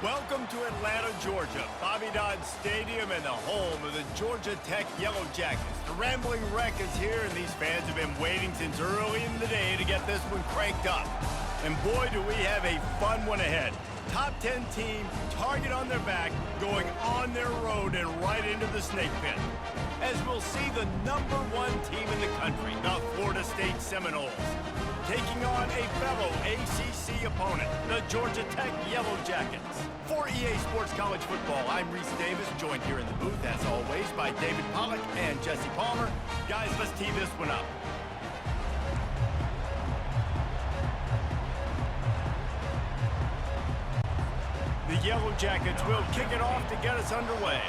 Welcome to Atlanta, Georgia, Bobby Dodd Stadium and the home of the Georgia Tech Yellow Jackets. The Rambling Wreck is here, and these fans have been waiting since early in the day to get this one cranked up. And boy, do we have a fun one ahead. Top 10 team, target on their back, going on their road and right into the snake pit. As we'll see the #1 team in the country, the Florida State Seminoles, taking on a fellow ACC opponent, the Georgia Tech Yellow Jackets. For EA Sports College Football, I'm Reese Davis, joined here in the booth, as always, by David Pollack and Jesse Palmer. Guys, let's tee this one up. The Yellow Jackets will kick it off to get us underway.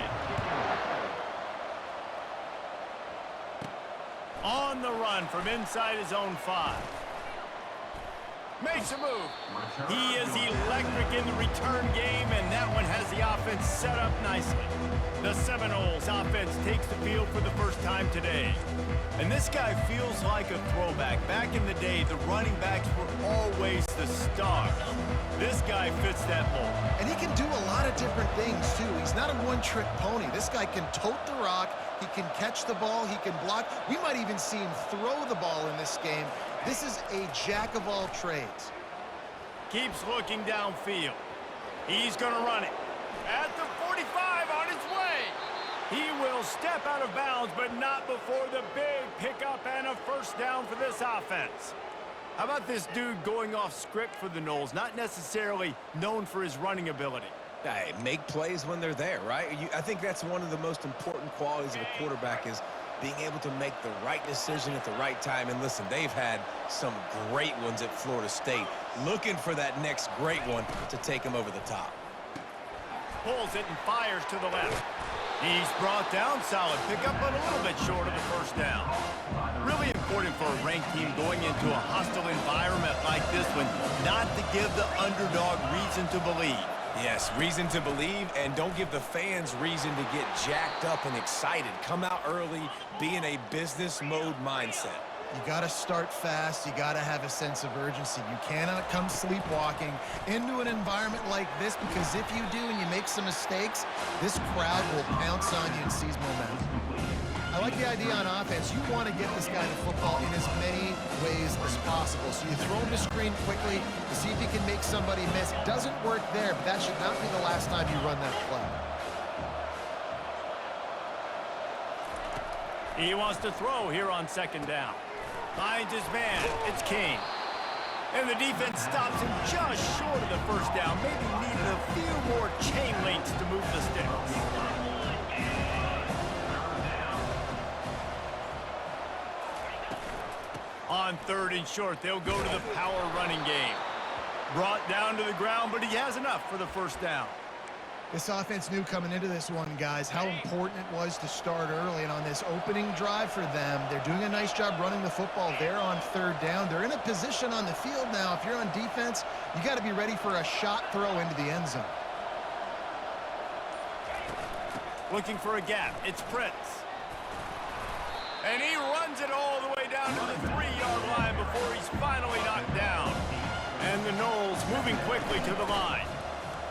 On the run from inside his own 5. Makes a move. He is electric in the return game, and that one has the offense set up nicely. The Seminoles offense takes the field for the first time today. And this guy feels like a throwback. Back in the day, the running backs were always the stars. This guy fits that mold. And he can do a lot of different things, too. He's not a one-trick pony. This guy can tote the rock. He can catch the ball. He can block. We might even see him throw the ball in this game. This is a jack of all trades. Keeps looking downfield. He's going to run it. At the 45, on his way. He will step out of bounds, but not before the big pickup and a first down for this offense. How about this dude going off script for the Noles? Not necessarily known for his running ability. Hey, make plays when they're there, right? I think that's one of the most important qualities of a quarterback is being able to make the right decision at the right time. And listen, they've had some great ones at Florida State. Looking for that next great one to take him over the top. Pulls it and fires to the left. He's brought down, solid pickup, but a little bit short of the first down. Really important for a ranked team going into a hostile environment like this one, not to give the underdog reason to believe. Yes, reason to believe, and don't give the fans reason to get jacked up and excited. Come out early, be in a business mode mindset. You got to start fast. You got to have a sense of urgency. You cannot come sleepwalking into an environment like this, because if you do and you make some mistakes, this crowd will pounce on you and seize momentum. I like the idea on offense. You want to get this guy the football in as many ways as possible. So you throw him the screen quickly to see if he can make somebody miss. Doesn't work there, but that should not be the last time you run that play. He wants to throw here on second down. Finds his man. It's King. And the defense stops him just short of the first down. Maybe needed a few more chain links to move the sticks. On third and short, they'll go to the power running game. Brought down to the ground, but he has enough for the first down. This offense knew coming into this one, guys, how important it was to start early. And on this opening drive for them, they're doing a nice job running the football there on third down. They're in a position on the field now. If you're on defense, you got to be ready for a shot throw into the end zone. Looking for a gap. It's Prince. And he runs it all the way down to the 3-yard line before he's finally knocked down. And the Noles moving quickly to the line.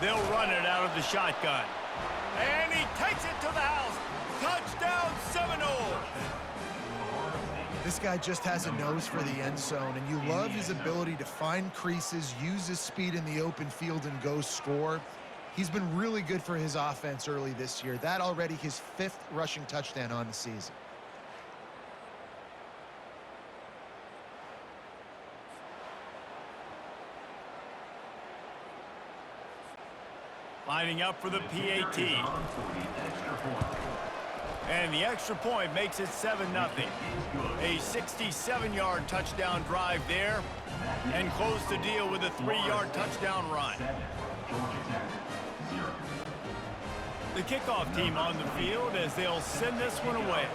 They'll run it out of the shotgun. And he takes it to the house. Touchdown, Seminoles! This guy just has a nose for the end zone, and you love his ability to find creases, use his speed in the open field, and go score. He's been really good for his offense early this year. That already his 5th rushing touchdown on the season. Lining up for the PAT. And the extra point makes it 7-0. A 67-yard touchdown drive there. And close the deal with a 3-yard touchdown run. The kickoff team on the field as they'll send this one away.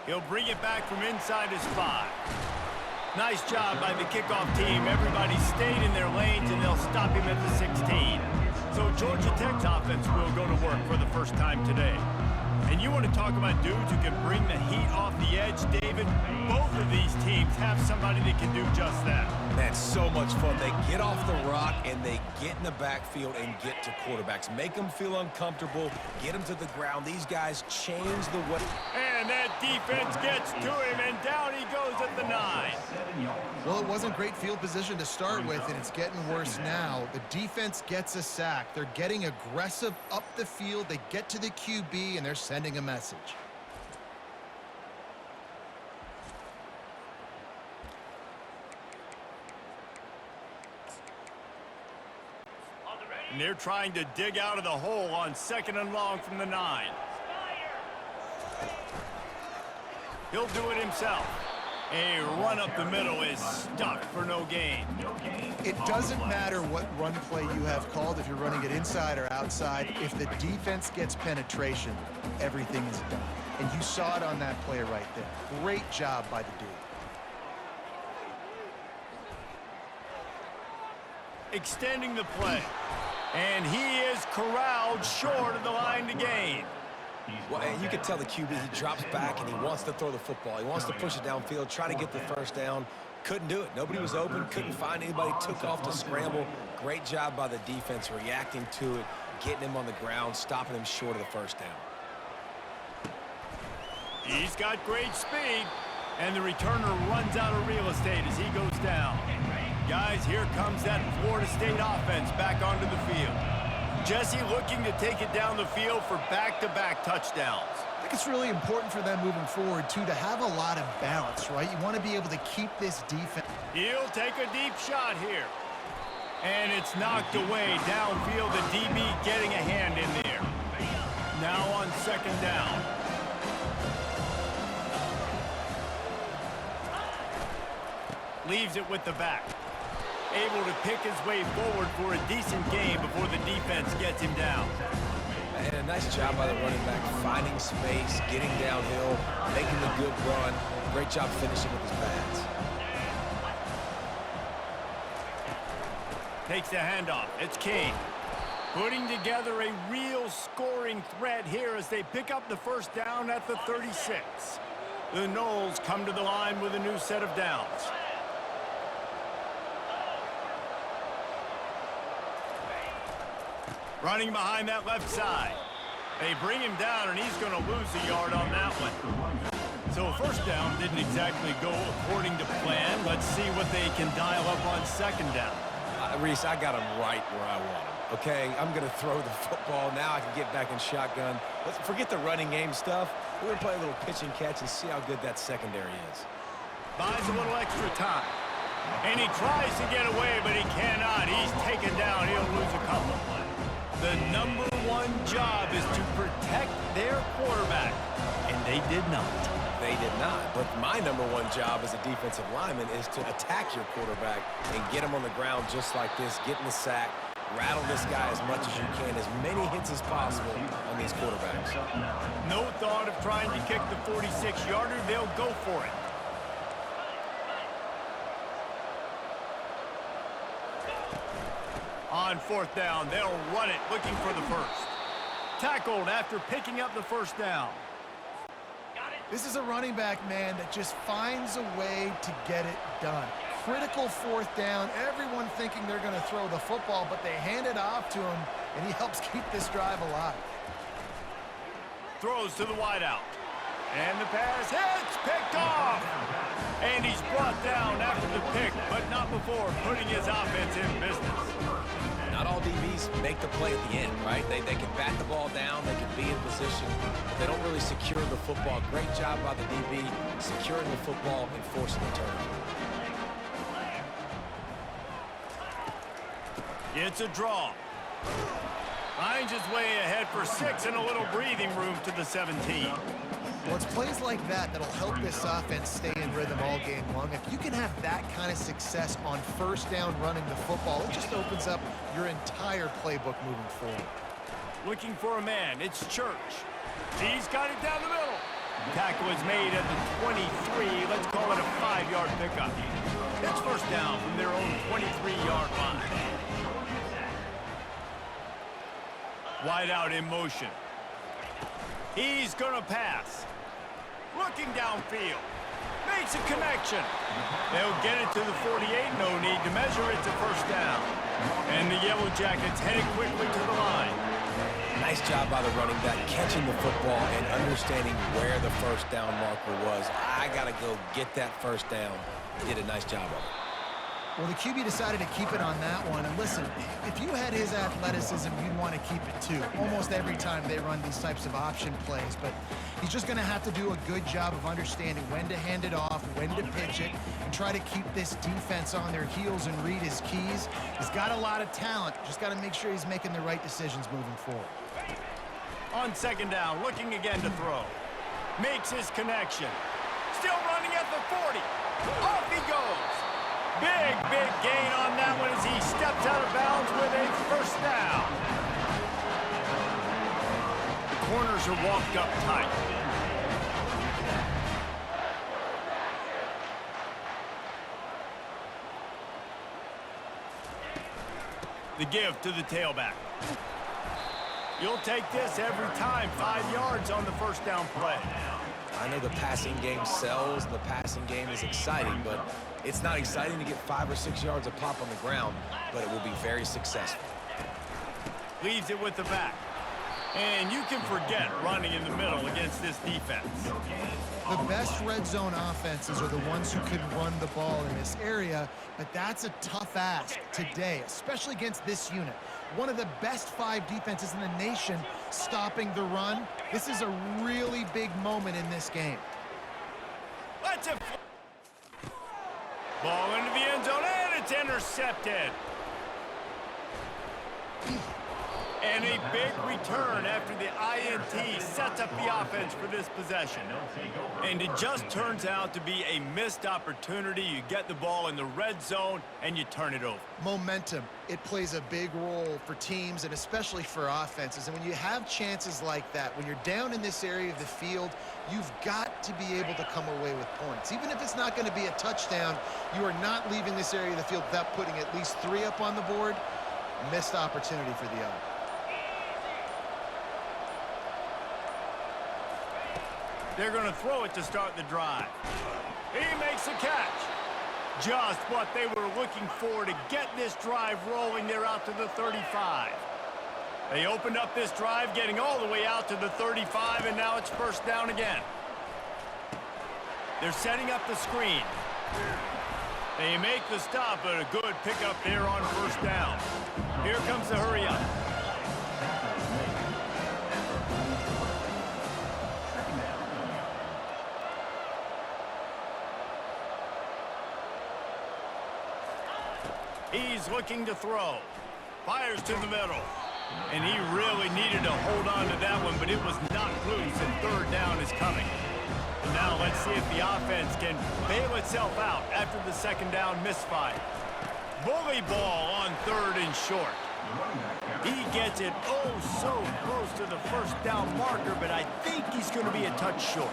He'll bring it back from inside his 5. Nice job by the kickoff team. Everybody stayed in their lanes, and they'll stop him at the 16. So Georgia Tech's offense will go to work for the first time today. And you want to talk about dudes who can bring the heat off the edge, David? Both of these teams defense have somebody that can do just that. That's so much fun. They get off the rock and they get in the backfield and get to quarterbacks. Make them feel uncomfortable, get them to the ground. These guys change the way. And that defense gets to him, and down he goes at the 9. Well, it wasn't great field position to start with, and it's getting worse now. The defense gets a sack. They're getting aggressive up the field. They get to the QB, and they're sending a message. And they're trying to dig out of the hole on 2nd and long from the 9. He'll do it himself. A run up the middle is stuffed for no gain. It doesn't matter what run play you have called, if you're running it inside or outside. If the defense gets penetration, everything is done. And you saw it on that play right there. Great job by the dude. Extending the play. And he is corralled short of the line to gain. Well, and you can tell the QB, he drops back and he wants to throw the football. He wants to push it downfield, try to get the first down. Couldn't do it. Nobody was open, couldn't find anybody, took off to scramble. Great job by the defense reacting to it, getting him on the ground, stopping him short of the first down. He's got great speed, and the returner runs out of real estate as he goes down. Guys, here comes that Florida State offense back onto the field. Jesse looking to take it down the field for back-to-back touchdowns. I think it's really important for them moving forward, too, to have a lot of balance, right? You want to be able to keep this defense. He'll take a deep shot here. And it's knocked away downfield. The DB getting a hand in there. Now on 2nd down. Leaves it with the back. Able to pick his way forward for a decent game before the defense gets him down. And a nice job by the running back, finding space, getting downhill, making a good run. Great job finishing with his pads. Takes the handoff. It's King. Putting together a real scoring threat here as they pick up the first down at the 36. The Noles come to the line with a new set of downs. Running behind that left side. They bring him down, and he's going to lose a yard on that one. So first down didn't exactly go according to plan. Let's see what they can dial up on 2nd down. Reese, I got him right where I want him. Okay, I'm going to throw the football. Now I can get back in shotgun. Let's forget the running game stuff. We're going to play a little pitch and catch and see how good that secondary is. Buys a little extra time. And he tries to get away, but he cannot. He's taken down. He'll lose a couple. The number one job is to protect their quarterback, and they did not. They did not. But my number one job as a defensive lineman is to attack your quarterback and get him on the ground just like this, get in the sack, rattle this guy as much as you can, as many hits as possible on these quarterbacks. No thought of trying to kick the 46-yarder. They'll go for it. On 4th down, they'll run it, looking for the first. Tackled after picking up the first down. This is a running back, man, that just finds a way to get it done. Critical 4th down. Everyone thinking they're going to throw the football, but they hand it off to him, and he helps keep this drive alive. Throws to the wideout. And the pass hits, picked off. And he's brought down after the pick, but not before putting his offense in business. Not all DBs make the play at the end, right? They can bat the ball down, they can be in position, but they don't really secure the football. Great job by the DB securing the football and forcing the turnover. It's a draw. Finds his way ahead for 6 and a little breathing room to the 17. Well, it's plays like that that'll help this offense stay in rhythm all game long. If you can have that kind of success on 1st down running the football, it just opens up your entire playbook moving forward. Looking for a man. It's Church. He's got it down the middle. Tackle is made at the 23. Let's call it a 5-yard pickup. It's 1st down from their own 23-yard line. Wide out in motion. He's going to pass. Looking downfield. makes a connection. They'll get it to the 48, no need to measure it to first down. And the Yellow Jackets headed quickly to the line. Nice job by the running back, catching the football and understanding where the first down marker was. I got to go get that first down. He did a nice job of it. Well, the QB decided to keep it on that one. And listen, if you had his athleticism, you'd want to keep it too. Almost every time they run these types of option plays. But he's just going to have to do a good job of understanding when to hand it off, when to pitch it, and try to keep this defense on their heels and read his keys. He's got a lot of talent. Just got to make sure he's making the right decisions moving forward. On second down, looking again to throw. Makes his connection. Still running at the 40. Off he goes. Big gain on that one as he steps out of bounds with a first down. The corners are walked up tight. The give to the tailback. You'll take this every time. 5 yards on the first down play. I know the passing game sells, and the passing game is exciting, but it's not exciting to get 5 or 6 yards of pop on the ground, but it will be very successful. Leaves it with the back. And you can forget running in the middle against this defense. The best red zone offenses are the ones who can run the ball in this area, but that's a tough ask today, especially against this unit. One of the best 5 defenses in the nation stopping the run. This is a really big moment in this game. Let's it. Ball into the end zone, and it's intercepted. And a big return after the INT sets up the offense for this possession. And it just turns out to be a missed opportunity. You get the ball in the red zone, and you turn it over. Momentum, it plays a big role for teams and especially for offenses. And when you have chances like that, when you're down in this area of the field, you've got to be able to come away with points. Even if it's not going to be a touchdown, you are not leaving this area of the field without putting at least 3 up on the board. Missed opportunity for the other. They're going to throw it to start the drive. He makes a catch. Just what they were looking for to get this drive rolling. They're out to the 35. They opened up this drive, getting all the way out to the 35, and now it's first down again. They're setting up the screen. They make the stop, but a good pickup there on first down. Here comes the hurry up. He's looking to throw. Fires to the middle. And he really needed to hold on to that one, but it was knocked loose, and third down is coming. And now let's see if the offense can bail itself out after the second down misfire. Bully ball on third and short. He gets it oh so close to the first down marker, but I think he's going to be a touch short.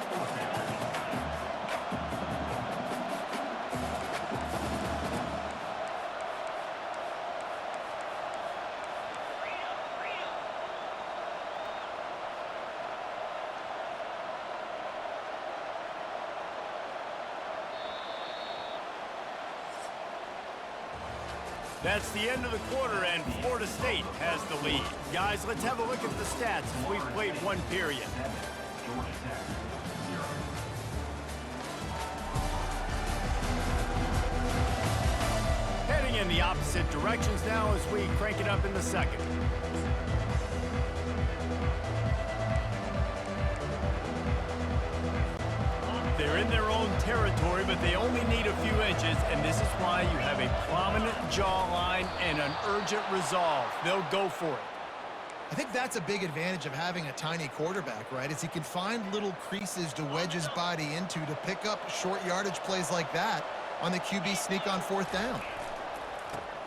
That's the end of the quarter, and Florida State has the lead. Guys, let's have a look at the stats as we've played one period. Heading in the opposite directions now as we crank it up in the second. They're in their own territory, but they only need a few inches, and this is why you have a prominent jawline and an urgent resolve. They'll go for it. I think that's a big advantage of having a tiny quarterback, right? Is he can find little creases to wedge his body into to pick up short yardage plays like that on the QB sneak on fourth down.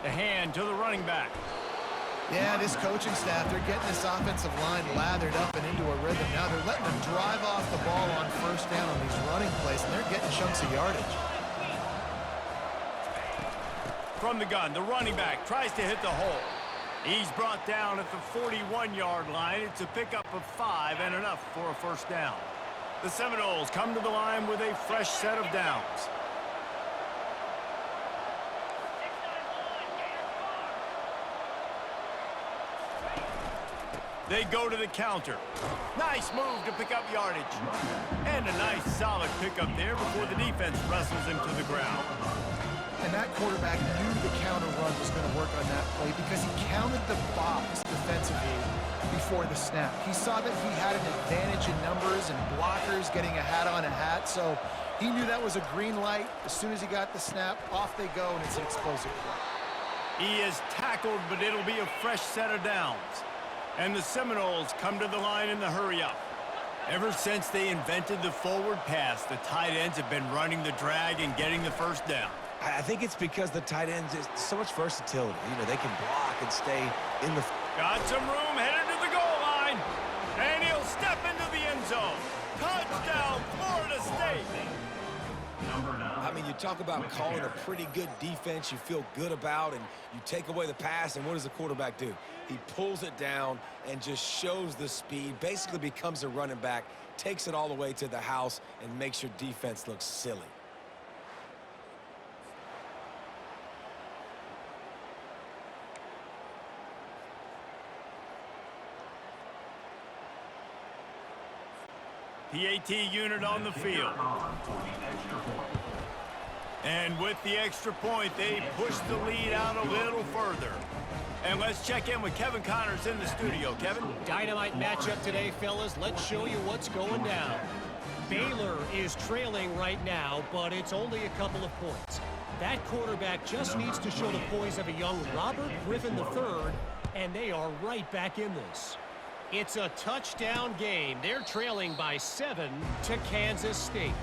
The hand to the running back. Yeah, this coaching staff, they're getting this offensive line lathered up and into a rhythm. Now they're letting them drive off the ball on first down on these running plays, and they're getting chunks of yardage. From the gun, the running back tries to hit the hole. He's brought down at the 41-yard line. It's a pickup of 5 and enough for a first down. The Seminoles come to the line with a fresh set of downs. They go to the counter. Nice move to pick up yardage. And a nice solid pickup there before the defense wrestles him to the ground. And that quarterback knew the counter run was going to work on that play because he counted the box defensively before the snap. He saw that he had an advantage in numbers and blockers getting a hat on a hat, so he knew that was a green light. As soon as he got the snap, off they go, and it's an explosive play. He is tackled, but it'll be a fresh set of downs. And the Seminoles come to the line in the hurry-up. Ever since they invented the forward pass, the tight ends have been running the drag and getting the first down. I think it's because the tight ends is so much versatility. You know, they can block and stay in the... Got some room, headed to the goal line. And he'll step into the end zone. Touchdown, Florida State. I mean, you talk about calling a pretty good defense you feel good about, and you take away the pass, and what does the quarterback do? He pulls it down and just shows the speed, basically becomes a running back, takes it all the way to the house, and makes your defense look silly. PAT unit on the field. And with the extra point, they push the lead out a little further. And let's check in with Kevin Connors in the studio. Kevin? Dynamite matchup today, fellas. Let's show you what's going down. Baylor is trailing right now, but it's only a couple of points. That quarterback just needs to show the poise of a young Robert Griffin III, and they are right back in this. It's a touchdown game. They're trailing by 7 to Kansas State.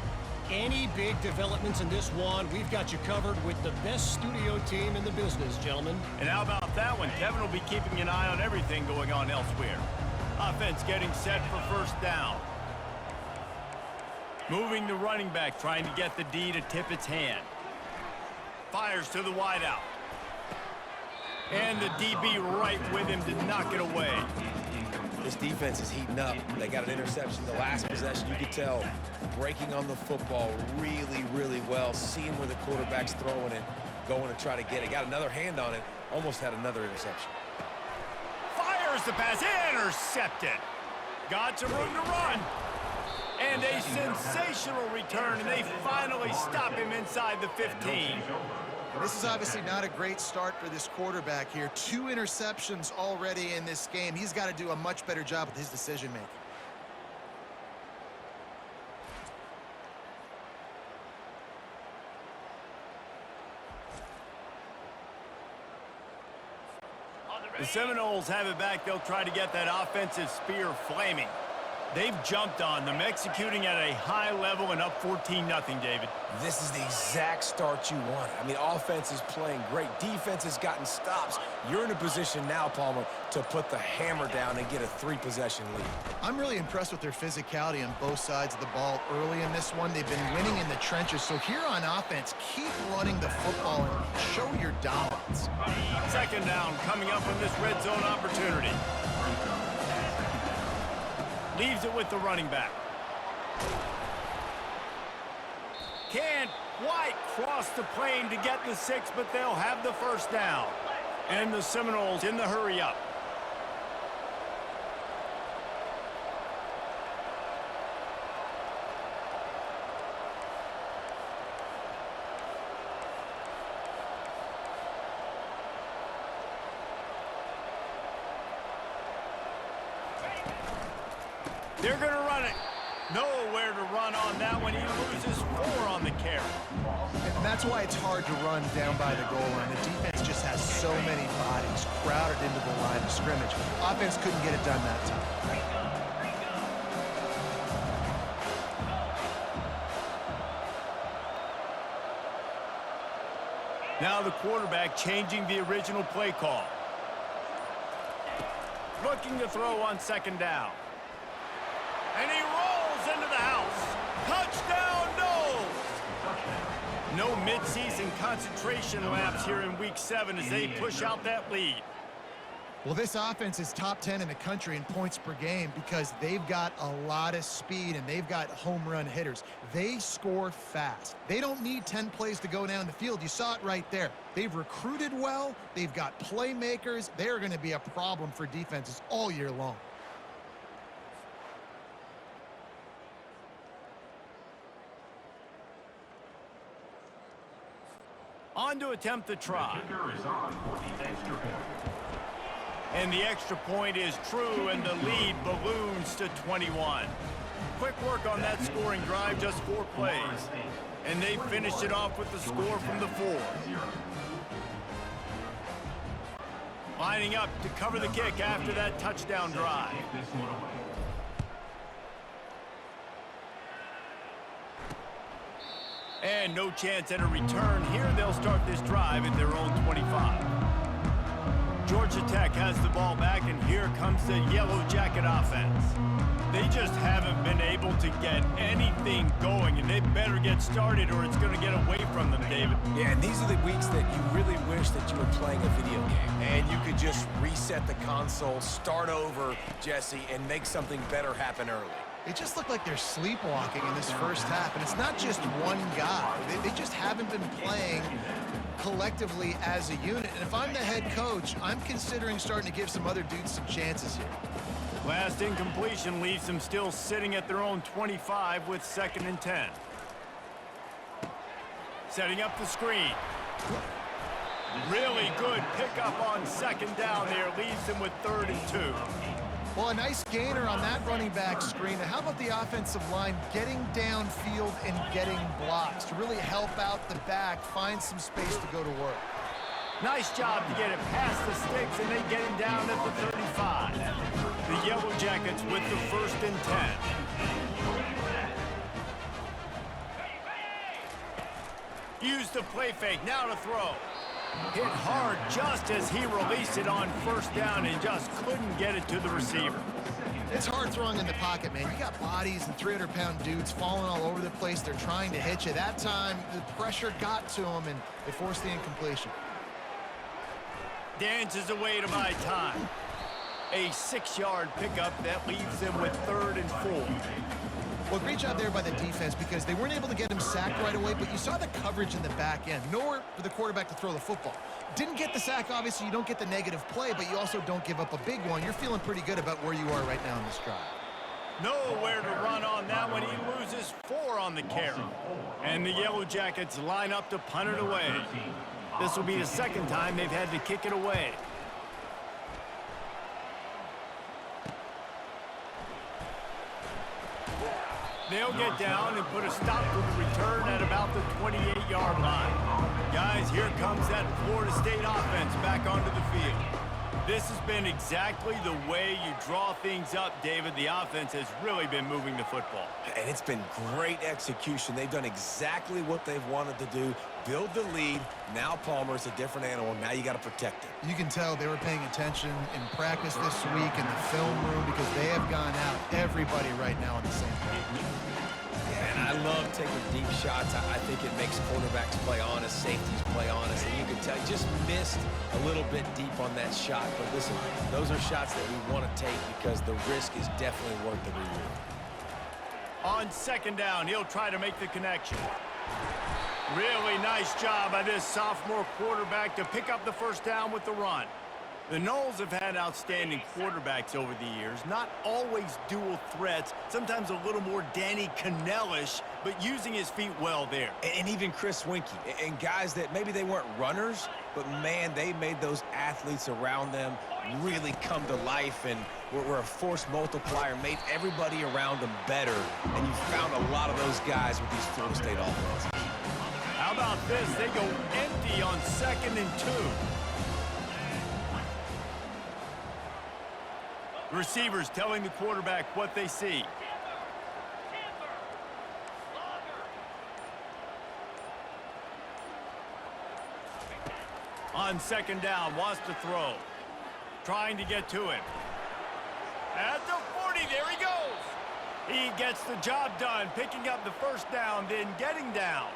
Any big developments in this one, we've got you covered with the best studio team in the business, gentlemen. And how about that one? Kevin will be keeping an eye on everything going on elsewhere. Offense getting set for first down. Moving the running back, trying to get the D to tip its hand. Fires to the wideout. And the DB right with him to knock it away. This defense is heating up. They got an interception the last possession. You could tell breaking on the football really, really well. Seeing where the quarterback's throwing it, going to try to get it. Got another hand on it. Almost had another interception. Fires the pass. Intercepted. Got some room to run. And a sensational return, and they finally stop him inside the 15. This is obviously not a great start for this quarterback here. 2 interceptions already in this game. He's got to do a much better job with his decision-making. The Seminoles have it back. They'll try to get that offensive spear flaming. They've jumped on them, executing at a high level and up 14-0, David. This is the exact start you want. I mean, offense is playing great. Defense has gotten stops. You're in a position now, Palmer, to put the hammer down and get a 3-possession lead. I'm really impressed with their physicality on both sides of the ball early in this one. They've been winning in the trenches. So here on offense, keep running the football and show your dominance. Second down coming up on this red zone opportunity. Leaves it with the running back. Can't quite cross the plane to get the 6, but they'll have the first down. And the Seminoles in the hurry-up. They're going to run it. Nowhere to run on that one. He loses 4 on the carry. And that's why it's hard to run down by the goal line. The defense just has so many bodies crowded into the line of scrimmage. Offense couldn't get it done that time. Now the quarterback changing the original play call. Looking to throw on second down. And he rolls into the house. Touchdown, Noles! No midseason concentration laps here in Week 7 as they push out that lead. Well, this offense is top 10 in the country in points per game because they've got a lot of speed and they've got home run hitters. They score fast. They don't need 10 plays to go down the field. You saw it right there. They've recruited well. They've got playmakers. They're going to be a problem for defenses all year long. On to attempt the try. And the extra point is true, and the lead balloons to 21. Quick work on that scoring drive, just 4 plays. And they finished it off with the score from the 4. Lining up to cover the kick after that touchdown drive. And no chance at a return. Here they'll start this drive at their own 25. Georgia Tech has the ball back, and here comes the Yellow Jacket offense. They just haven't been able to get anything going, and they better get started or it's going to get away from them, David. Yeah, and these are the weeks that you really wish that you were playing a video game and you could just reset the console, start over, Jesse, and make something better happen early. It just looked like they're sleepwalking in this first half, and it's not just one guy. They just haven't been playing collectively as a unit. And if I'm the head coach, I'm considering starting to give some other dudes some chances here. Last incompletion leaves them still sitting at their own 25 with 2nd and 10. Setting up the screen. Really good pickup on 2nd down there. Leaves them with 3rd and 2. Well, a nice gainer on that running back screen. Now, how about the offensive line getting downfield and getting blocks to really help out the back, find some space to go to work? Nice job to get it past the sticks, and they get him down at the 35. The Yellow Jackets with the 1st and 10. Use the play fake, now to throw. Hit hard just as he released it on 1st down and just couldn't get it to the receiver. It's hard throwing in the pocket, man. You got bodies and 300-pound dudes falling all over the place. They're trying to hit you. That time, the pressure got to them, and they forced the incompletion. Dances away to buy time. A 6-yard pickup that leaves them with 3rd and 4. Well, great job there by the defense because they weren't able to get him sacked right away, but you saw the coverage in the back end. Nowhere for the quarterback to throw the football. Didn't get the sack, obviously. You don't get the negative play, but you also don't give up a big one. You're feeling pretty good about where you are right now in this drive. Nowhere to run on that one. He loses 4 on the carry. And the Yellow Jackets line up to punt it away. This will be the 2nd time they've had to kick it away. They'll get down and put a stop to the return at about the 28-yard line. Guys, here comes that Florida State offense back onto the field. This has been exactly the way you draw things up, David. The offense has really been moving the football. And it's been great execution. They've done exactly what they've wanted to do. Build the lead. Now Palmer's a different animal. Now you got to protect it. You can tell they were paying attention in practice this week in the film room because they have gone out, everybody right now on the same page. And I love taking deep shots. I think it makes quarterbacks play honest, safeties play honest. And you can tell, just missed a little bit deep on that shot. But listen, those are shots that we want to take because the risk is definitely worth the reward. On 2nd down, he'll try to make the connection. Really nice job by this sophomore quarterback to pick up the 1st down with the run. The Noles have had outstanding quarterbacks over the years, not always dual threats, sometimes a little more Danny Cannell-ish, but using his feet well there. And even Chris Winkie, and guys that maybe they weren't runners, but man, they made those athletes around them really come to life and were a force multiplier, made everybody around them better, and you found a lot of those guys with these Florida State offenses. How about this? They go empty on 2nd and 2. Receivers telling the quarterback what they see. On 2nd down, wants to throw. Trying to get to him. At the 40, there he goes. He gets the job done, picking up the 1st down, then getting down.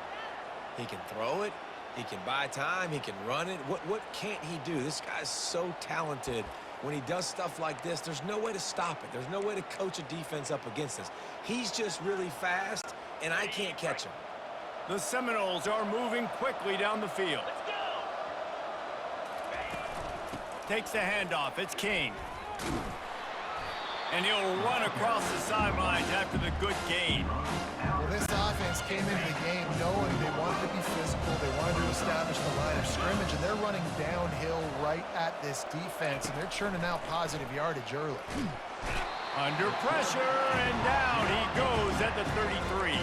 He can throw it. He can buy time. He can run it. What can't he do? This guy's so talented. when he does stuff like this, there's no way to stop it. There's no way to coach a defense up against this. He's just really fast, and I can't catch him. The Seminoles are moving quickly down the field. Takes the handoff. It's King. And he'll run across the sidelines after the good gain. Well, this offense came into the game knowing they wanted to be physical, they wanted to establish the line of scrimmage, and they're running downhill right at this defense, and they're churning out positive yardage early. Under pressure, and down he goes at the 33.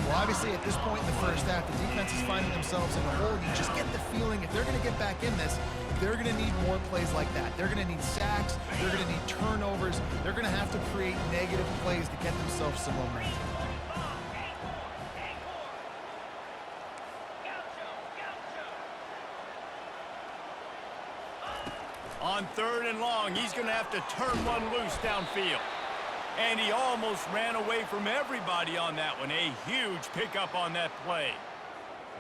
Well, obviously, at this point in the first half, the defense is finding themselves in a hole. You just get the feeling if they're going to get back in this, they're going to need more plays like that. They're going to need sacks. They're going to need turnovers. They're going to have to create negative plays to get themselves some momentum. On 3rd and long, he's going to have to turn one loose downfield. And he almost ran away from everybody on that one. A huge pickup on that play.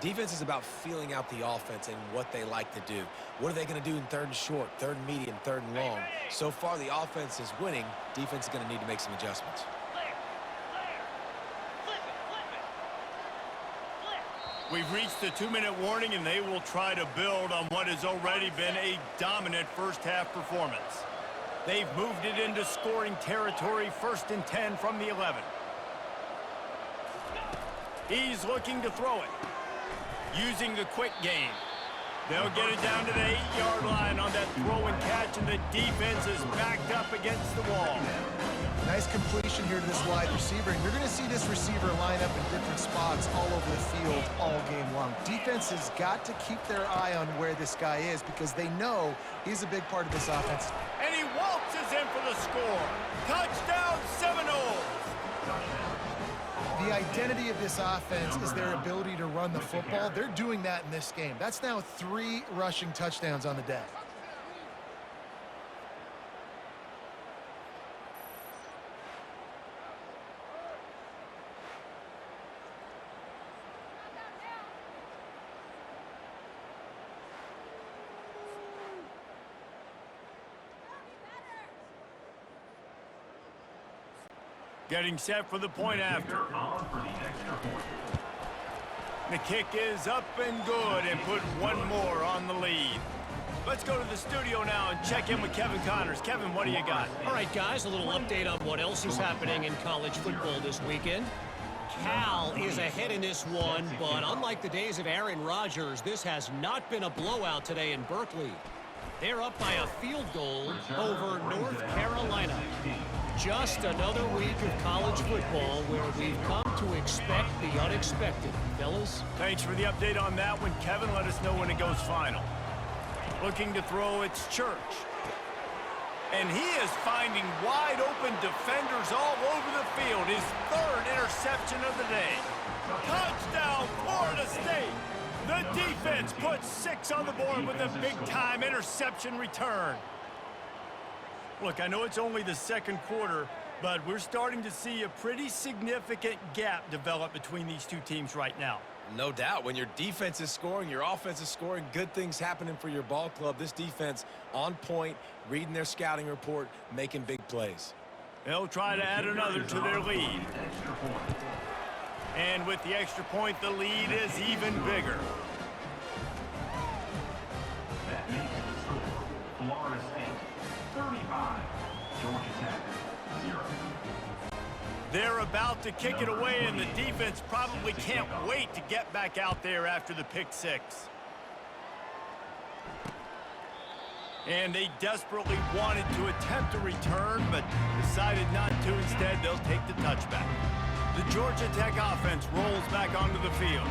Defense is about feeling out the offense and what they like to do. What are they going to do in 3rd and short, 3rd and medium, 3rd and long? So far, the offense is winning. Defense is going to need to make some adjustments. We've reached the 2-minute warning, and they will try to build on what has already been a dominant first-half performance. They've moved it into scoring territory, 1st and 10 from the 11. He's looking to throw it, using the quick game. They'll get it down to the 8-yard line on that throw and catch, and the defense is backed up against the wall. Nice completion here to this wide receiver, and you're going to see this receiver line up in different spots all over the field all game long. Defense has got to keep their eye on where this guy is because they know he's a big part of this offense. And he waltzes in for the score. Touchdown, Seminoles! The identity of this offense is their ability to run the football. They're doing that in this game. That's now 3 rushing touchdowns on the day. Getting set for the point after. The kick is up and good and put one more on the lead. Let's go to the studio now and check in with Kevin Connors. Kevin, what do you got? All right, guys, a little update on what else is happening in college football this weekend. Cal is ahead in this one, but unlike the days of Aaron Rodgers, this has not been a blowout today in Berkeley. They're up by a field goal over North Carolina. Just another week of college football where we've come to expect the unexpected. Fellas? Thanks for the update on that one, Kevin. Let us know when it goes final. Looking to throw, it's Church. And he is finding wide open defenders all over the field. His 3rd interception of the day. Touchdown, Florida State. The defense puts 6 on the board with a big-time interception return. Look, I know it's only the 2nd quarter, but we're starting to see a pretty significant gap develop between these two teams right now. No doubt. When your defense is scoring, your offense is scoring, good things happening for your ball club. This defense on point, reading their scouting report, making big plays. They'll try to add another to their lead. And with the extra point, the lead is even bigger. That makes the score Florida State 35, Georgia Tech 0. They're about to kick it away, and the defense probably can't wait to get back out there after the pick 6. And they desperately wanted to attempt a return, but decided not to. Instead, they'll take the touchback. The Georgia Tech offense rolls back onto the field.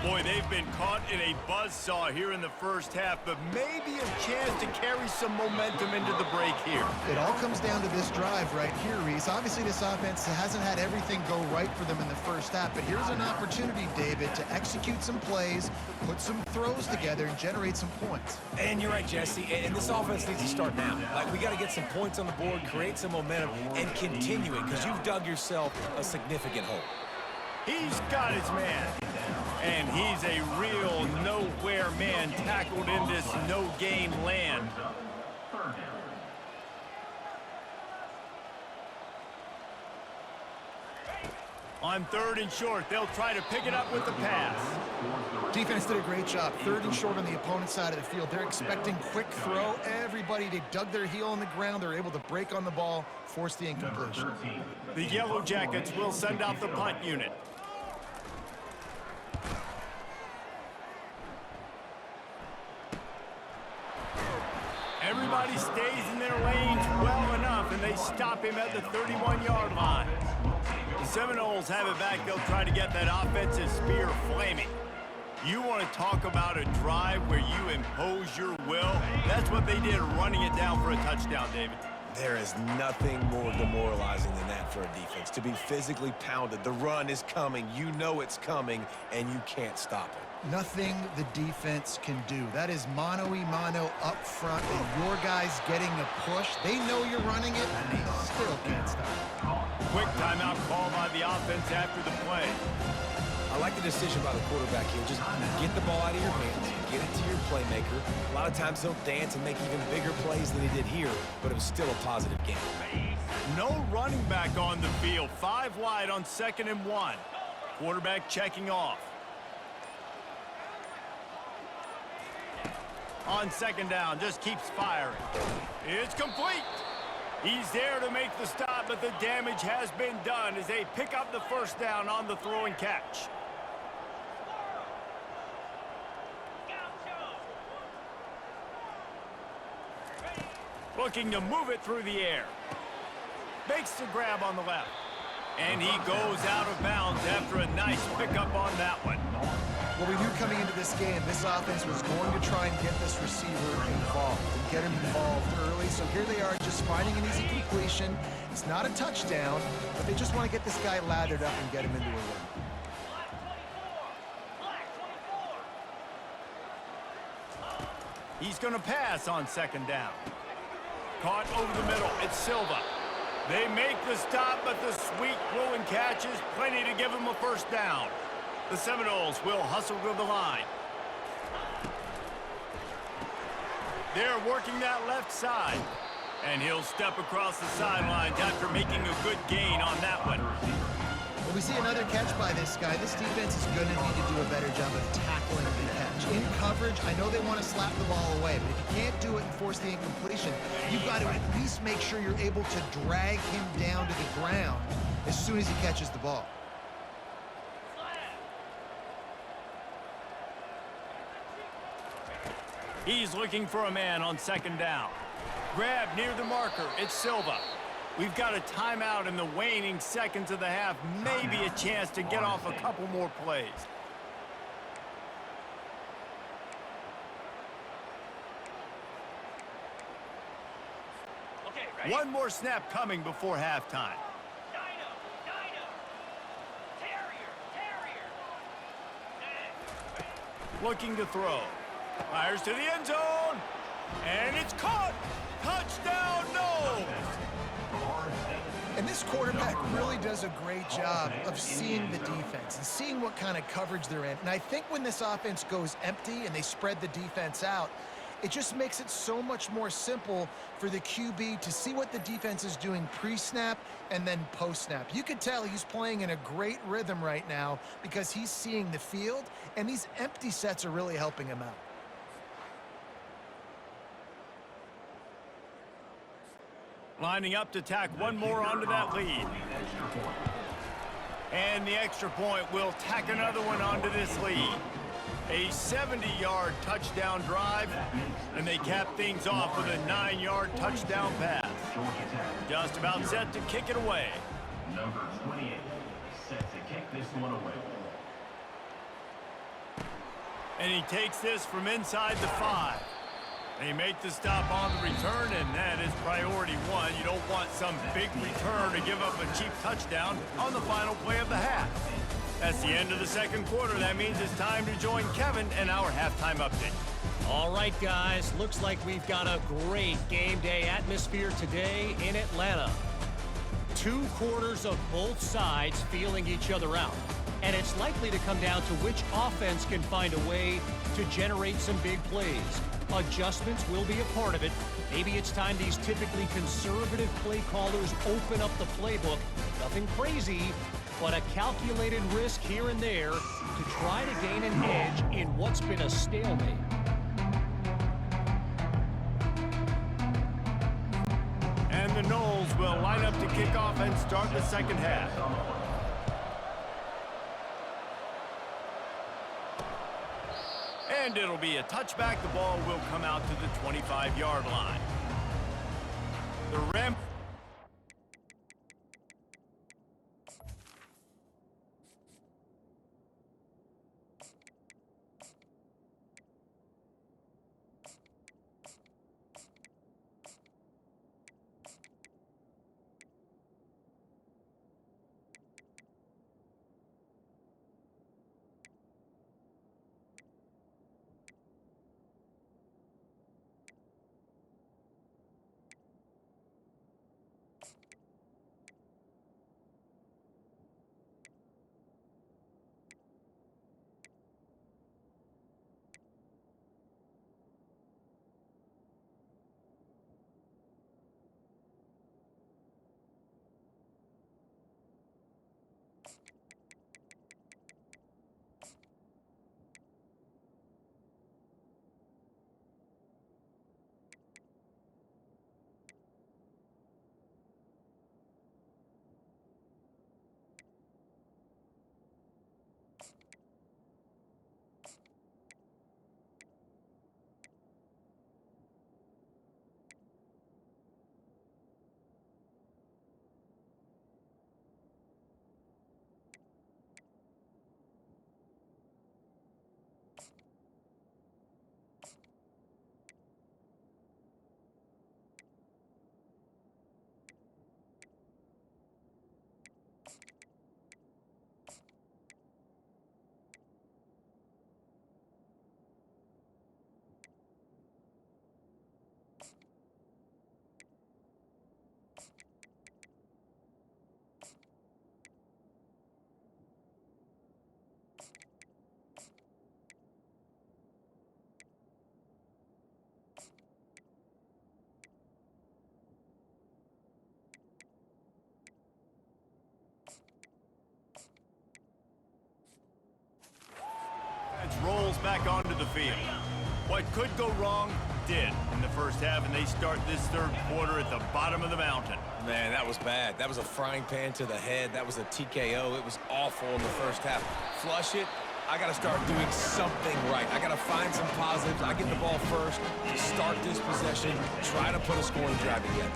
Boy, they've been caught in a buzzsaw here in the first half, but maybe a chance to carry some momentum into the break here. It all comes down to this drive right here, Reese. Obviously, this offense hasn't had everything go right for them in the first half, but here's an opportunity, David, to execute some plays, put some throws together, and generate some points. And you're right, Jesse, and this offense needs to start now. Like, we got to get some points on the board, create some momentum, and continue it, because you've dug yourself a significant hole. He's got his man. And he's a real nowhere man tackled in this no-gain land. third down. On 3rd and short, they'll try to pick it up with the pass. Defense did a great job. 3rd and short on the opponent's side of the field. They're expecting quick throw. Everybody, they dug their heel on the ground. They're able to break on the ball, force the incompletion. The Yellow Jackets will send out the punt unit. Everybody stays in their lanes well enough, and they stop him at the 31-yard line. The Seminoles have it back. They'll try to get that offensive spear flaming. You want to talk about a drive where you impose your will? That's what they did, running it down for a touchdown, David. There is nothing more demoralizing than that for a defense. To be physically pounded, the run is coming, you know it's coming, and you can't stop it. Nothing the defense can do. That is mano-a-mano up front, and your guys getting a push. They know you're running it, and they still can't stop it. Quick timeout call by the offense after the play. I like the decision by the quarterback here. Just get the ball out of your hands, get it to your playmaker. A lot of times he'll dance and make even bigger plays than he did here, but it was still a positive game. No running back on the field. 5 wide on 2nd and 1. Quarterback checking off. On 2nd down, just keeps firing. It's complete. He's there to make the stop, but the damage has been done as they pick up the 1st down on the throw and catch. Looking to move it through the air. Makes the grab on the left. And he goes out of bounds after a nice pickup on that one. Well, we knew coming into this game, this offense was going to try and get this receiver involved and get him involved early. So here they are just finding an easy completion. It's not a touchdown, but they just want to get this guy lathered up and get him into a run. He's going to pass on 2nd down. Caught over the middle. It's Silva. They make the stop, but the sweet throw and catch is plenty to give him a 1st down. The Seminoles will hustle to the line. They're working that left side. And he'll step across the sidelines after making a good gain on that one. When we see another catch by this guy, this defense is going to need to do a better job of tackling the catch. In coverage, I know they want to slap the ball away, but if you can't do it and force the incompletion, you've got to at least make sure you're able to drag him down to the ground as soon as he catches the ball. He's looking for a man on 2nd down. Grab near the marker. It's Silva. We've got a timeout in the waning seconds of the half. Maybe a chance to get off a couple more plays. Okay, ready? One more snap coming before halftime. Looking to throw. Fires to the end zone. And it's caught. Touchdown, no! And this quarterback really does a great job of seeing the defense and seeing what kind of coverage they're in. And I think when this offense goes empty and they spread the defense out, it just makes it so much more simple for the QB to see what the defense is doing pre-snap and then post-snap. You could tell he's playing in a great rhythm right now because he's seeing the field, and these empty sets are really helping him out. Lining up to tack one more onto that lead. And the extra point will tack another one onto this lead. A 70-yard touchdown drive, and they cap things off with a 9-yard touchdown pass. Just about set to kick it away. Number 28, set to kick this one away. And he takes this from inside the 5. They make the stop on the return, and that is priority 1. You don't want some big return to give up a cheap touchdown on the final play of the half. That's the end of the second quarter. That means it's time to join Kevin and our halftime update. All right, guys. Looks like we've got a great game day atmosphere today in Atlanta. 2 quarters of both sides feeling each other out. And it's likely to come down to which offense can find a way to generate some big plays. Adjustments will be a part of it. Maybe it's time these typically conservative play callers open up the playbook. Nothing crazy, but a calculated risk here and there to try to gain an edge in what's been a stalemate. And the Noles will line up to kick off and start the second half. And it'll be a touchback. The ball will come out to the 25-yard line. The Ram... rolls back onto the field. What could go wrong did in the first half, and they start this third quarter at the bottom of the mountain. Man, that was bad. That was a frying pan to the head. That was a TKO. It was awful in the first half. Flush it. I got to start doing something right. I got to find some positives. I get the ball first to start this possession, try to put a scoring drive together.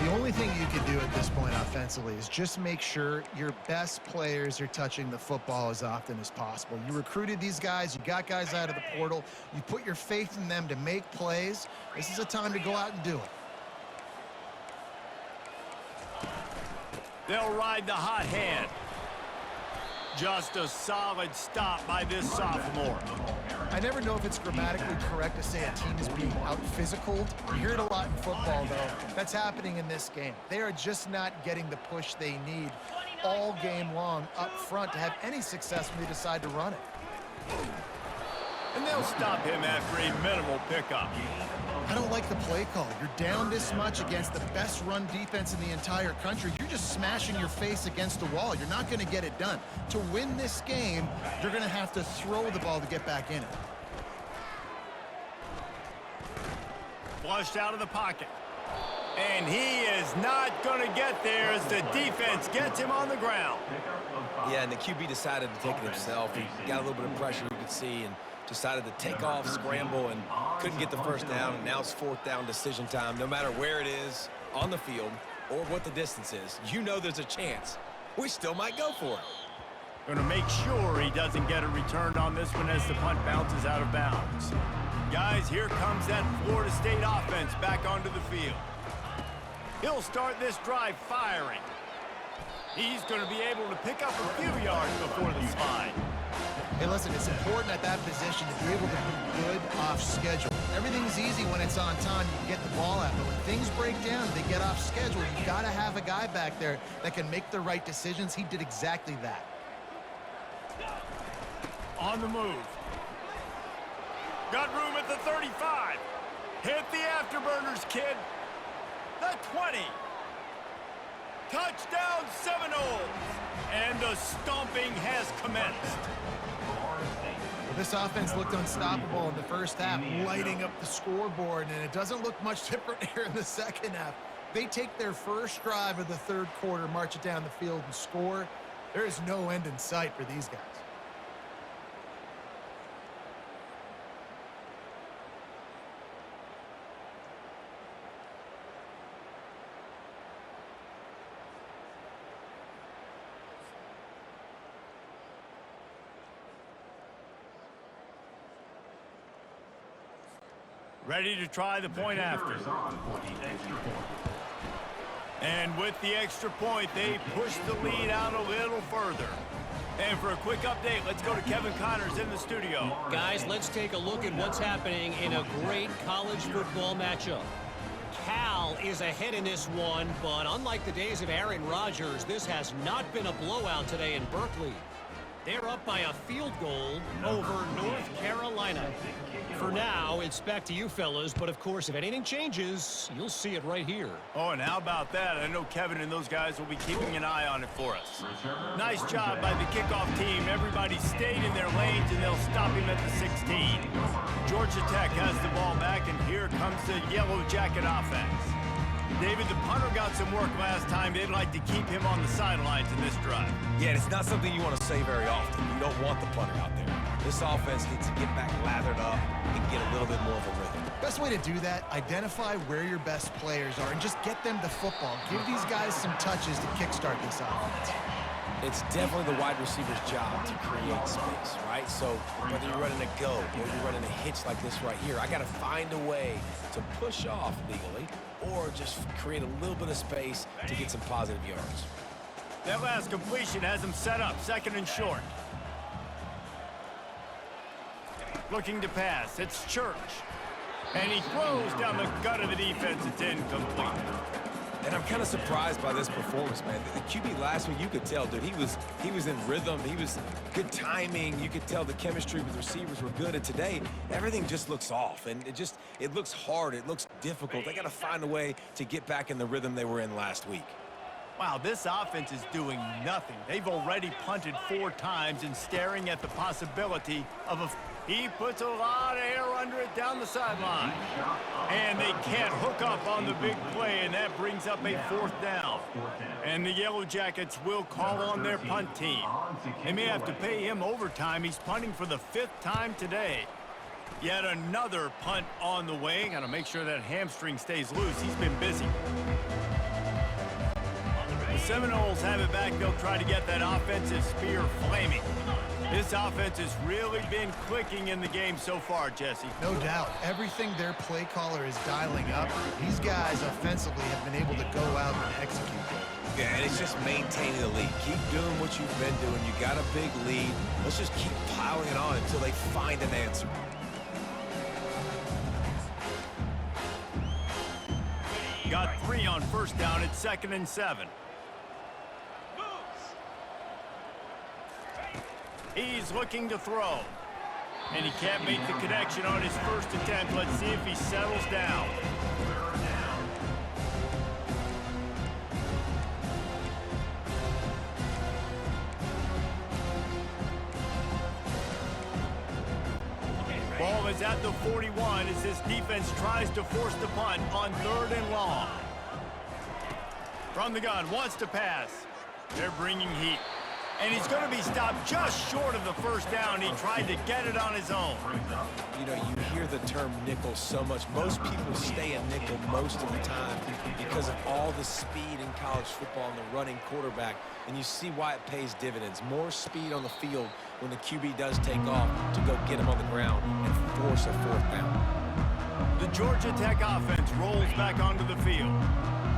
The only thing you can do at this point offensively is just make sure your best players are touching the football as often as possible. You recruited these guys. You got guys out of the portal. You put your faith in them to make plays. This is a time to go out and do it. They'll ride the hot hand. Just a solid stop by this sophomore. I never know if it's grammatically correct to say a team is being out-physicaled. You hear it a lot in football, though. That's happening in this game. They are just not getting the push they need all game long up front to have any success when they decide to run it. And they'll stop him after a minimal pickup. I don't like the play call. You're down this much against the best run defense in the entire country. You're just smashing your face against the wall. You're not going to get it done. To win this game, you're going to have to throw the ball to get back in it. Flushed out of the pocket. And he is not going to get there as the defense gets him on the ground. Yeah, and the QB decided to take it himself. He got a little bit of pressure, you could see, and decided to take off, scramble, and couldn't get the first down. And now it's fourth down decision time. No matter where it is on the field or what the distance is, you know there's a chance. We still might go for it. Going to make sure he doesn't get a return on this one as the punt bounces out of bounds. Guys, here comes that Florida State offense back onto the field. He'll start this drive firing. He's going to be able to pick up a few yards before the slide. Hey, listen, it's important at that position to be able to be good off schedule. Everything's easy when it's on time. You can get the ball out, but when things break down, they get off schedule. You got to have a guy back there that can make the right decisions. He did exactly that. On the move. Got room at the 35. Hit the afterburners, kid. The 20. Touchdown Seminoles. And the stomping has commenced. This offense looked unstoppable in the first half, lighting up the scoreboard, and it doesn't look much different here in the second half. They take their first drive of the third quarter, march it down the field, and score. There is no end in sight for these guys. Ready to try the point after. And with the extra point, they push the lead out a little further. And for a quick update, let's go to Kevin Connors in the studio. Guys, let's take a look at what's happening in a great college football matchup. Cal is ahead in this one, but unlike the days of Aaron Rodgers, this has not been a blowout today in Berkeley. They're up by a field goal over North Carolina. For now, it's back to you fellas, but of course, if anything changes, you'll see it right here. Oh, and how about that? I know Kevin and those guys will be keeping an eye on it for us. Nice job by the kickoff team. Everybody stayed in their lanes, and they'll stop him at the 16. Georgia Tech has the ball back, and here comes the Yellow Jacket offense. David, the punter got some work last time. They'd like to keep him on the sidelines in this drive. Yeah, it's not something you want to say very often. You don't want the punter out there. This offense needs to get back lathered up and get a little bit more of a rhythm. Best way to do that, identify where your best players are and just get them the football. Give these guys some touches to kickstart this offense. It's definitely the wide receiver's job to create space, right? So whether you're running a go or you're running a hitch like this right here, I got to find a way to push off legally or just create a little bit of space to get some positive yards. That last completion has him set up, second and short. Looking to pass, it's Church. And he throws down the gut of the defense. It's incomplete. And I'm kind of surprised by this performance, man. The QB last week, you could tell, dude, he was in rhythm. He was good timing. You could tell the chemistry with receivers were good. And today, everything just looks off. And it looks hard. It looks difficult. They got to find a way to get back in the rhythm they were in last week. Wow, this offense is doing nothing. They've already punted 4 times and staring at the possibility of a... He puts a lot of air under it down the sideline. And they can't hook up on the big play, and that brings up a 4th down. And the Yellow Jackets will call on their punt team. They may have to pay him overtime. He's punting for the 5th time today. Yet another punt on the way. Got to make sure that hamstring stays loose. He's been busy. The Seminoles have it back. They'll try to get that offensive spear flaming. This offense has really been clicking in the game so far, Jesse. No doubt. Everything their play caller is dialing up, these guys offensively have been able to go out and execute. Yeah, and it's just maintaining the lead. Keep doing what you've been doing. You got a big lead. Let's just keep piling it on until they find an answer. Got 3 on first down. It's 2nd and 7. He's looking to throw. And he can't make the connection on his first attempt. Let's see if he settles down. Ball is at the 41 as this defense tries to force the punt on 3rd and long. From the gun, wants to pass. They're bringing heat. And he's going to be stopped just short of the first down. He tried to get it on his own. You know, you hear the term nickel so much. Most people stay a nickel most of the time because of all the speed in college football and the running quarterback. And you see why it pays dividends. More speed on the field when the QB does take off to go get him on the ground and force a 4th down. The Georgia Tech offense rolls back onto the field.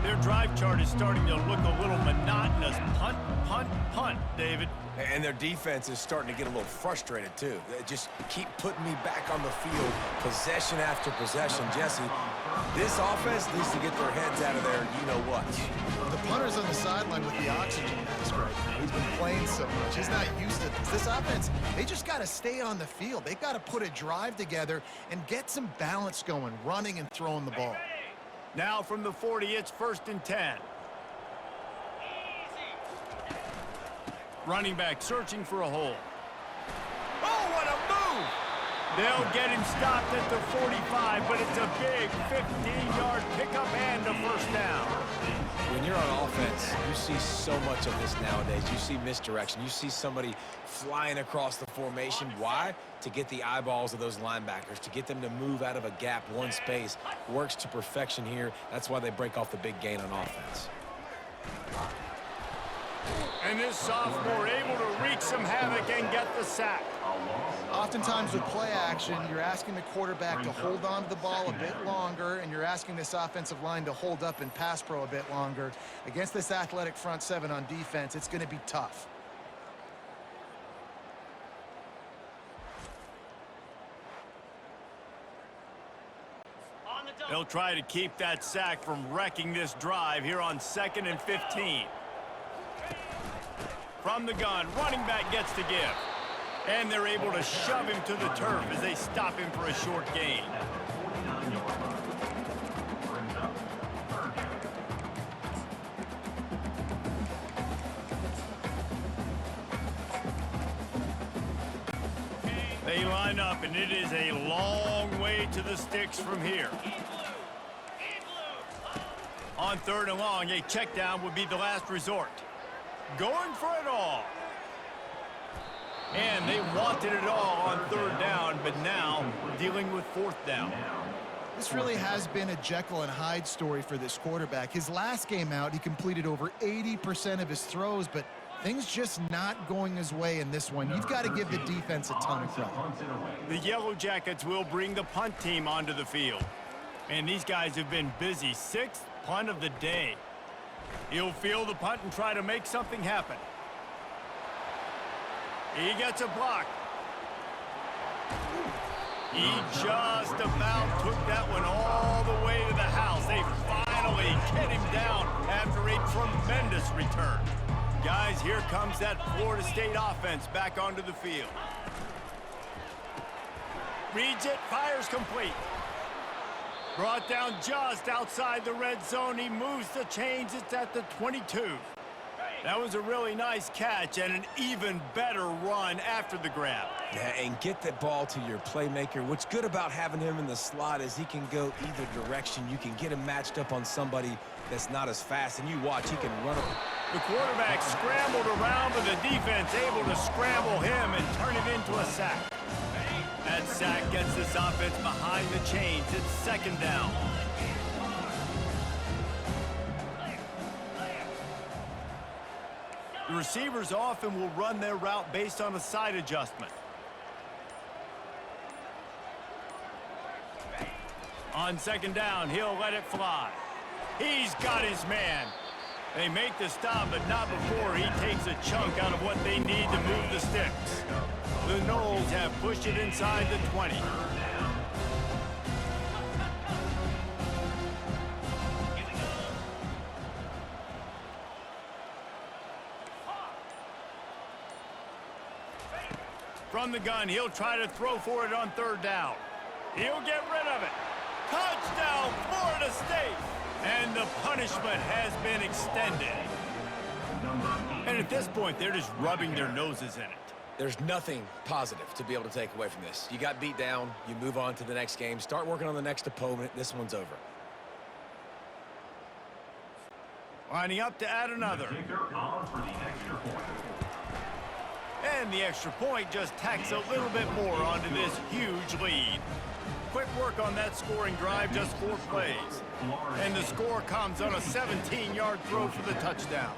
Their drive chart is starting to look a little monotonous. Punt, punt, punt, David. And their defense is starting to get a little frustrated, too. They just keep putting me back on the field, possession after possession. Jesse, this offense needs to get their heads out of there, you-know-what. The punter's on the sideline with the oxygen mask right now. He's been playing so much. He's not used to this. This offense, they just got to stay on the field. They've got to put a drive together and get some balance going, running and throwing the ball. Now from the 40, it's 1st and 10. Running back searching for a hole. Oh, what a move! They'll get him stopped at the 45, but it's a big 15-yard pickup and a first down. When you're on offense, you see so much of this nowadays. You see misdirection. You see somebody flying across the formation. Why? To get the eyeballs of those linebackers, to get them to move out of a gap, one space. Works to perfection here. That's why they break off the big gain on offense. And this sophomore able to wreak some havoc and get the sack. Oftentimes with play action, you're asking the quarterback to hold on to the ball a bit longer, and you're asking this offensive line to hold up in pass pro a bit longer. Against this athletic front seven on defense, it's going to be tough. They'll try to keep that sack from wrecking this drive here on 2nd and 15. From the gun, running back gets to give. And they're able to shove him to the turf as they stop him for a short gain. They line up, and it is a long way to the sticks from here. On 3rd and long, a check down would be the last resort. Going for it all. And they wanted it all on 3rd down, but now dealing with 4th down. This really has been a Jekyll and Hyde story for this quarterback. His last game out, he completed over 80% of his throws, but things just not going his way in this one. You've got to give the defense a ton of credit. The Yellow Jackets will bring the punt team onto the field. And these guys have been busy. 6th punt of the day. He'll field the punt and try to make something happen. He gets a block. He just about took that one all the way to the house. They finally get him down after a tremendous return. Guys, here comes that Florida State offense back onto the field. Reads it, fires complete. Brought down just outside the red zone. He moves the chains. It's at the 22. That was a really nice catch and an even better run after the grab. Yeah, and get that ball to your playmaker. What's good about having him in the slot is he can go either direction. You can get him matched up on somebody that's not as fast, and you watch, he can run up. The quarterback scrambled around, but the defense able to scramble him and turn it into a sack. That sack gets this offense behind the chains. It's 2nd down. The receivers often will run their route based on a side adjustment. On 2nd down, he'll let it fly. He's got his man. They make the stop, but not before he takes a chunk out of what they need to move the sticks. The Noles have pushed it inside the 20. From the gun, he'll try to throw for it on 3rd down. He'll get rid of it. Touchdown, Florida State! And the punishment has been extended. And at this point, they're just rubbing their noses in it. There's nothing positive to be able to take away from this. You got beat down, you move on to the next game, start working on the next opponent. This one's over. Lining up to add another. And the extra point just tacks a little bit more onto this huge lead. Quick work on that scoring drive, just 4 plays. And the score comes on a 17-yard throw for the touchdown.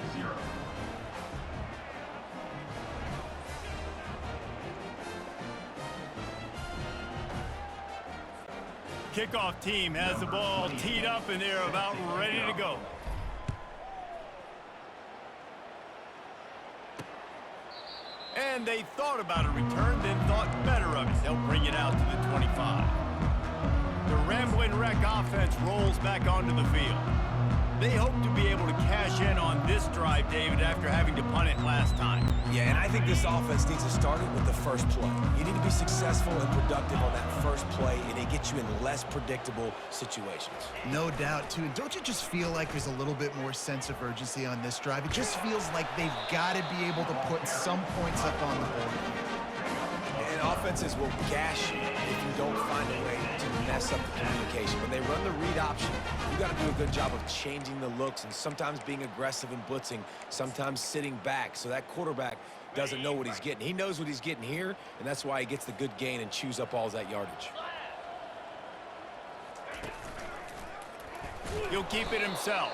Kickoff team has the ball teed up and they're about ready to go. And they thought about a return, then thought better of it. They'll bring it out to the 25. The Rambling Wreck offense rolls back onto the field. They hope to be able to cash in on this drive, David, after having to punt it last time. Yeah, and I think this offense needs to start it with the first play. You need to be successful and productive on that first play, and it gets you in less predictable situations. No doubt, too. And don't you just feel like there's a little bit more sense of urgency on this drive? It just feels like they've got to be able to put some points up on the board. And offenses will gash you if you don't find a way to mess up the communication. When they run the read option, you got to do a good job of changing the looks and sometimes being aggressive and blitzing, sometimes sitting back so that quarterback doesn't know what he's getting. He knows what he's getting here, and that's why he gets the good gain and chews up all that yardage. He'll keep it himself.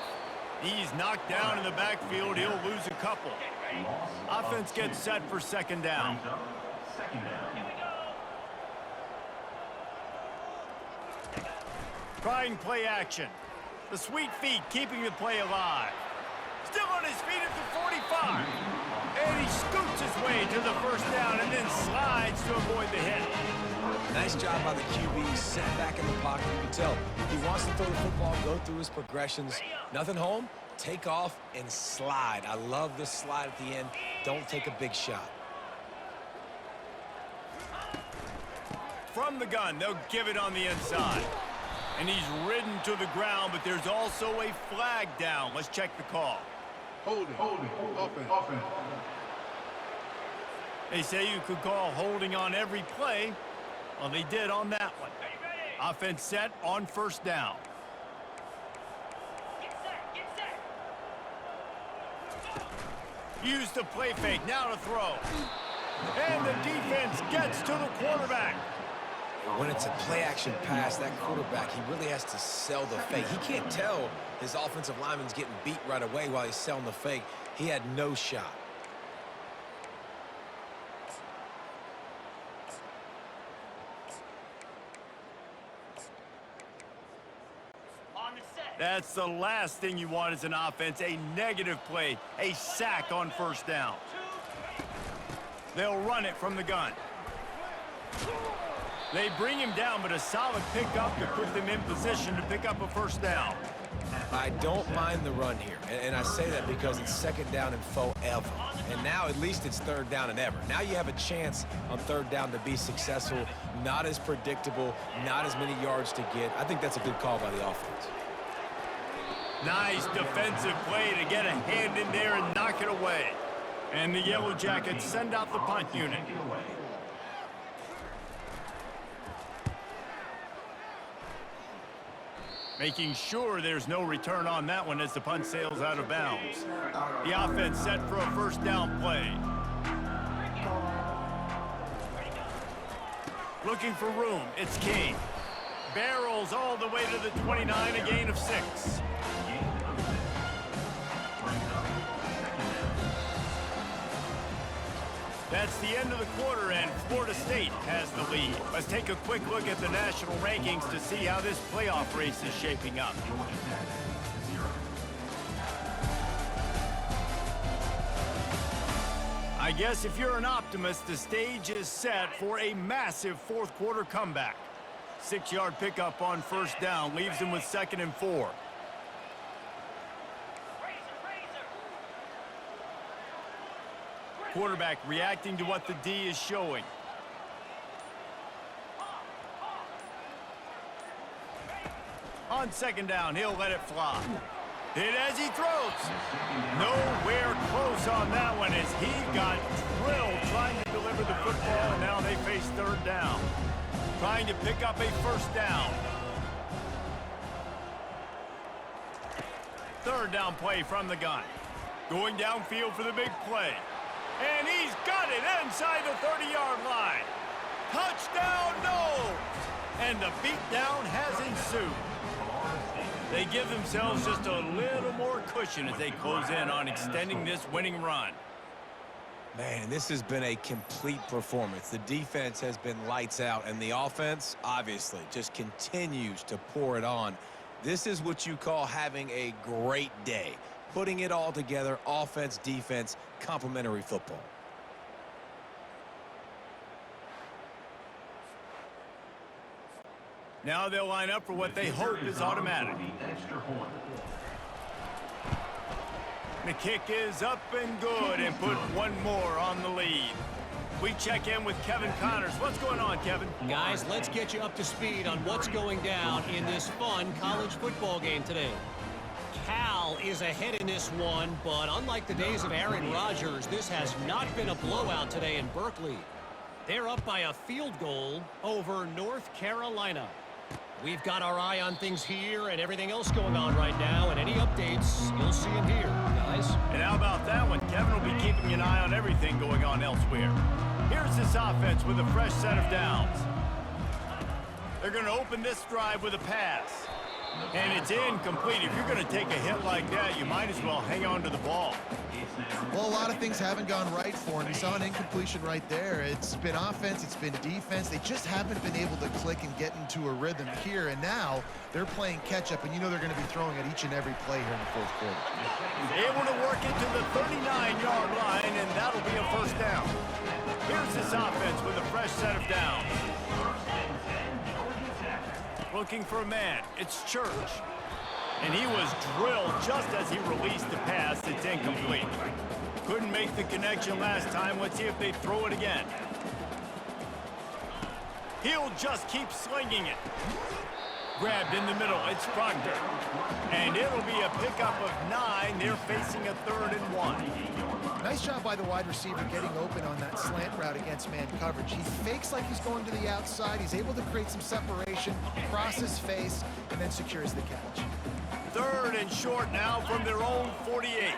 He's knocked down in the backfield. He'll lose a couple. Offense gets set for second down. Second down. Trying play action. The sweet feet keeping the play alive. Still on his feet at the 45. And he scoots his way to the first down and then slides to avoid the hit. Nice job by the QB. Set back in the pocket. You can tell he wants to throw the football, go through his progressions. Nothing home, take off and slide. I love the slide at the end. Don't take a big shot. From the gun, they'll give it on the inside. And he's ridden to the ground, but there's also a flag down. Let's check the call. Holding, offense. They say you could call holding on every play. Well, they did on that one. Offense set on first down. Use the play fake, now to throw. And the defense gets to the quarterback. When it's a play-action pass, that quarterback, he really has to sell the fake. He can't tell his offensive lineman's getting beat right away while he's selling the fake. He had no shot. That's the last thing you want as an offense, a negative play, a sack on first down. They'll run it from the gun. They bring him down, but a solid pickup to put them in position to pick up a first down. I don't mind the run here, and I say that because it's second down and forever. And now at least it's third down and ever. Now you have a chance on third down to be successful, not as predictable, not as many yards to get. I think that's a good call by the offense. Nice defensive play to get a hand in there and knock it away. And the Yellow Jackets send out the punt unit. Making sure there's no return on that one as the punt sails out of bounds. The offense set for a first down play. Looking for room, it's King. Barrels all the way to the 29, a gain of 6. That's the end of the quarter, and Florida State has the lead. Let's take a quick look at the national rankings to see how this playoff race is shaping up. I guess if you're an optimist, the stage is set for a massive fourth quarter comeback. 6-yard pickup on first down leaves them with 2nd and 4. Quarterback reacting to what the D is showing. On second down, he'll let it fly. Hit as he throws. Nowhere close on that one as he got drilled trying to deliver the football, and now they face third down. Trying to pick up a first down. Third down play from the gun. Going downfield for the big play. And he's got it inside the 30-yard line. Touchdown, no! And the beatdown has ensued. They give themselves just a little more cushion as they close in on extending this winning run. Man, this has been a complete performance. The defense has been lights out, and the offense, obviously, just continues to pour it on. This is what you call having a great day. Putting it all together, offense, defense, complementary football. Now they'll line up for what they hope is automatic. Extra point. The kick is up and good and put one more on the lead. We check in with Kevin Connors. What's going on, Kevin? Guys, let's get you up to speed on what's going down in this fun college football game today. Cal is ahead in this one, but unlike the days of Aaron Rodgers, this has not been a blowout today in Berkeley. They're up by a field goal over North Carolina. We've got our eye on things here and everything else going on right now, and any updates, you'll see them here, guys. And how about that one? Kevin will be keeping an eye on everything going on elsewhere. Here's this offense with a fresh set of downs. They're going to open this drive with a pass. And it's incomplete. If you're going to take a hit like that, you might as well hang on to the ball. Well, a lot of things haven't gone right for him. You saw an incompletion right there. It's been offense, it's been defense. They just haven't been able to click and get into a rhythm here. And now they're playing catch-up, and you know they're going to be throwing at each and every play here in the fourth quarter. He's able to work it to the 39-yard line, and that'll be a first down. Here's this offense with a fresh set of downs. Looking for a man. It's Church. And he was drilled just as he released the pass. It's incomplete. Couldn't make the connection last time. Let's see if they throw it again. He'll just keep slinging it. Grabbed in the middle. It's Proctor. And it'll be a pickup of 9. They're facing a 3rd and 1. Nice job by the wide receiver getting open on that slant route against man coverage. He fakes like he's going to the outside. He's able to create some separation, cross his face, and then secures the catch. 3rd and short now from their own 48.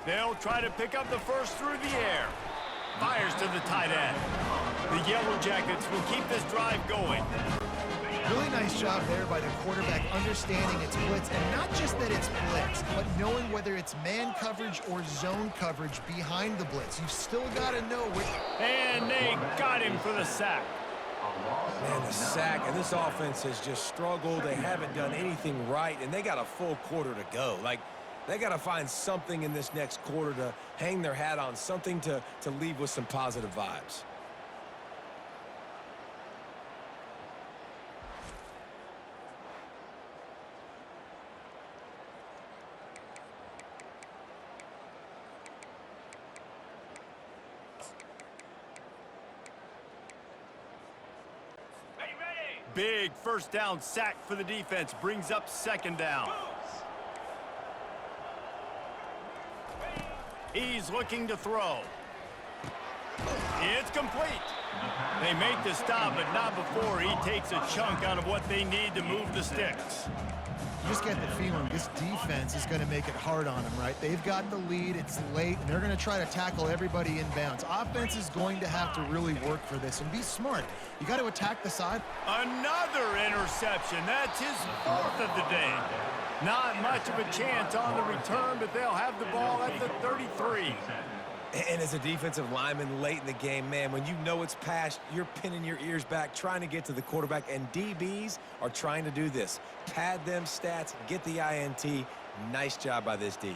They'll try to pick up the first through the air. Fires to the tight end. The Yellow Jackets will keep this drive going. Really nice job there by the quarterback understanding it's blitz, and not just that it's blitz, but knowing whether it's man coverage or zone coverage behind the blitz. You've still got to know which. And they got him for the sack. Man, the sack, and this offense has just struggled. They haven't done anything right, and they got a full quarter to go. Like, they got to find something in this next quarter to hang their hat on, something to leave with some positive vibes. Big first down sack for the defense. Brings up 2nd down. He's looking to throw. It's complete. They make the stop, but not before he takes a chunk out of what they need to move the sticks. You just get the feeling this defense is going to make it hard on them, right? They've got the lead, it's late, and they're going to try to tackle everybody inbounds. Offense is going to have to really work for this and be smart. You got to attack the side. Another interception. That's his 4th of the day. Not much of a chance on the return, but they'll have the ball at the 33. And as a defensive lineman late in the game, man, when you know it's past, you're pinning your ears back, trying to get to the quarterback, and DBs are trying to do this. Pad them stats, get the INT. Nice job by this D.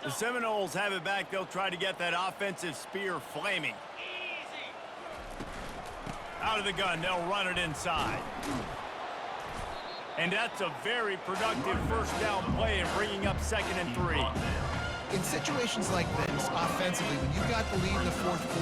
The Seminoles have it back. They'll try to get that offensive spear flaming. Out of the gun, they'll run it inside. And that's a very productive first down play and bringing up 2nd and 3. In situations like this, offensively, when you've got the lead in the fourth quarter,